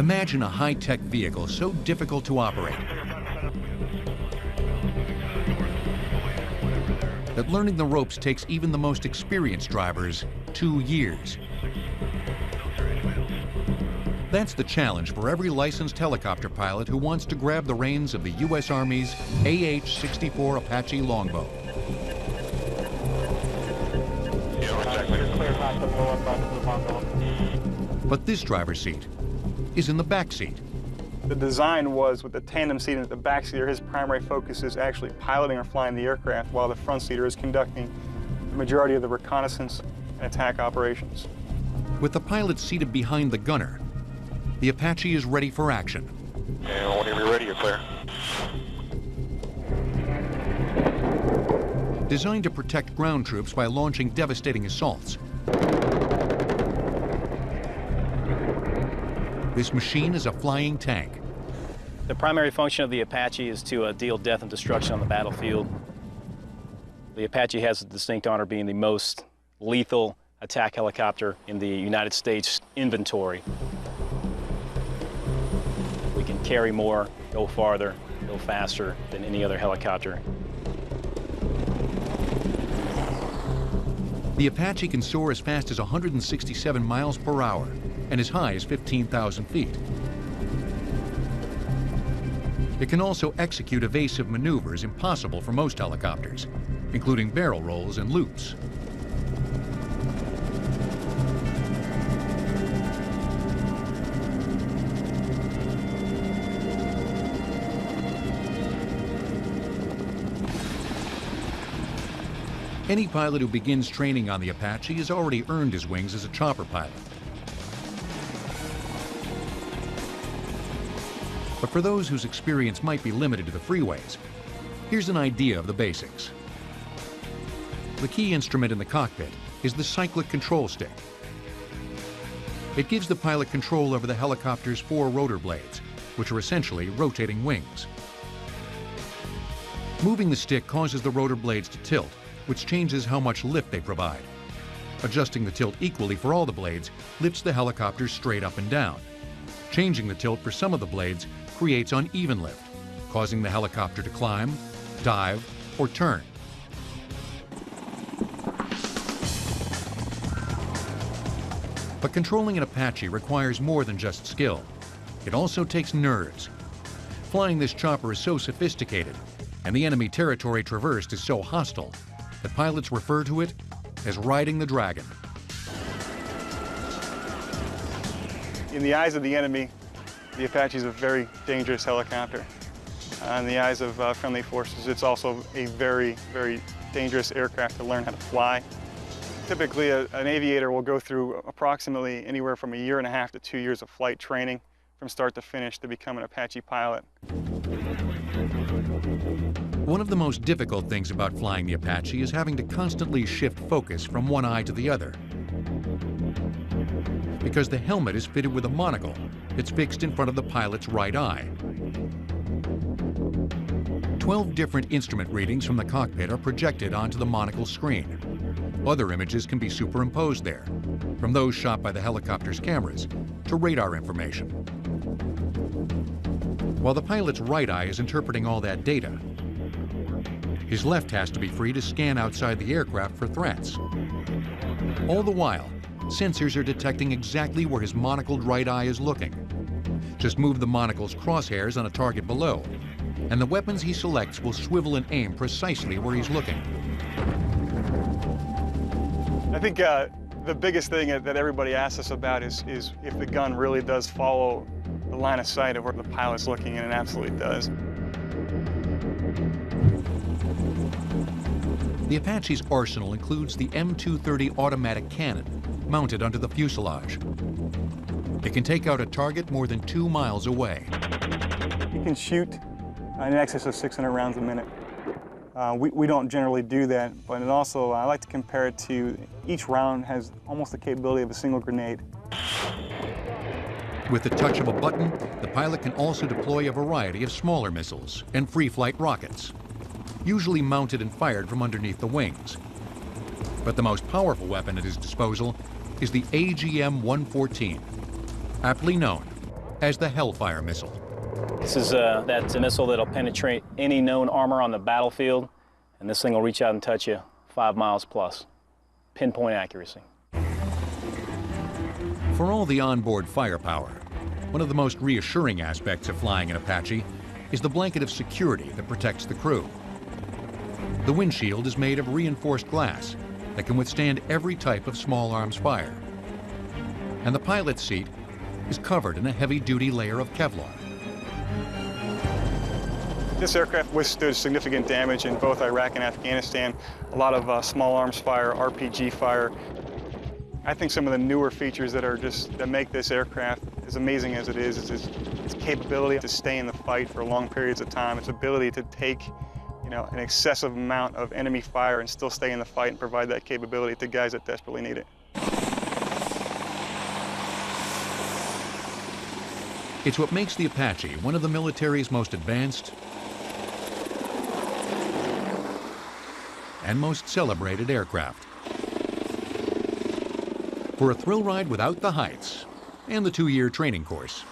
Imagine a high-tech vehicle so difficult to operate that learning the ropes takes even the most experienced drivers 2 years. That's the challenge for every licensed helicopter pilot who wants to grab the reins of the U.S. Army's AH-64 Apache Longbow. But this driver's seat is in the back seat. The design was with the tandem seat in the back seater, his primary focus is actually piloting or flying the aircraft, while the front seater is conducting the majority of the reconnaissance and attack operations. With the pilot seated behind the gunner, the Apache is ready for action. And whenever you're ready, you're clear. Designed to protect ground troops by launching devastating assaults, this machine is a flying tank. The primary function of the Apache is to deal death and destruction on the battlefield. The Apache has the distinct honor of being the most lethal attack helicopter in the United States inventory. We can carry more, go farther, go faster than any other helicopter. The Apache can soar as fast as 167 miles per hour and as high as 15,000 feet. It can also execute evasive maneuvers impossible for most helicopters, including barrel rolls and loops. Any pilot who begins training on the Apache has already earned his wings as a chopper pilot. But for those whose experience might be limited to the freeways, here's an idea of the basics. The key instrument in the cockpit is the cyclic control stick. It gives the pilot control over the helicopter's 4 rotor blades, which are essentially rotating wings. Moving the stick causes the rotor blades to tilt, which changes how much lift they provide. Adjusting the tilt equally for all the blades lifts the helicopter straight up and down. Changing the tilt for some of the blades creates uneven lift, causing the helicopter to climb, dive, or turn. But controlling an Apache requires more than just skill. It also takes nerves. Flying this chopper is so sophisticated, and the enemy territory traversed is so hostile, that pilots refer to it as riding the dragon. In the eyes of the enemy, the Apache is a very dangerous helicopter. In the eyes of friendly forces, it's also a very, very dangerous aircraft to learn how to fly. Typically, an aviator will go through approximately anywhere from 1.5 years to 2 years of flight training from start to finish to become an Apache pilot. One of the most difficult things about flying the Apache is having to constantly shift focus from one eye to the other. Because the helmet is fitted with a monocle, it's fixed in front of the pilot's right eye. 12 different instrument readings from the cockpit are projected onto the monocle screen. Other images can be superimposed there, from those shot by the helicopter's cameras to radar information. While the pilot's right eye is interpreting all that data, his left has to be free to scan outside the aircraft for threats. All the while, sensors are detecting exactly where his monocled right eye is looking. Just move the monocle's crosshairs on a target below, and the weapons he selects will swivel and aim precisely where he's looking. I think the biggest thing that everybody asks us about is if the gun really does follow the line of sight of where the pilot's looking, and it absolutely does. The Apache's arsenal includes the M230 automatic cannon mounted under the fuselage. It can take out a target more than 2 miles away. You can shoot in excess of 600 rounds a minute. We don't generally do that, but it also, I like to compare it to each round has almost the capability of a single grenade. With the touch of a button, the pilot can also deploy a variety of smaller missiles and free-flight rockets, usually mounted and fired from underneath the wings. But the most powerful weapon at his disposal is the AGM-114, aptly known as the Hellfire missile. This is that missile that'll penetrate any known armor on the battlefield, and this thing will reach out and touch you 5 miles plus. Pinpoint accuracy. For all the onboard firepower, one of the most reassuring aspects of flying an Apache is the blanket of security that protects the crew. The windshield is made of reinforced glass that can withstand every type of small arms fire. And the pilot's seat is covered in a heavy-duty layer of Kevlar. This aircraft withstood significant damage in both Iraq and Afghanistan. A lot of small arms fire, RPG fire. I think some of the newer features that make this aircraft as amazing as it is its capability to stay in the fight for long periods of time, its ability to take, an excessive amount of enemy fire and still stay in the fight and provide that capability to guys that desperately need it. It's what makes the Apache one of the military's most advanced and most celebrated aircraft. For a thrill ride without the heights and the 2-year training course,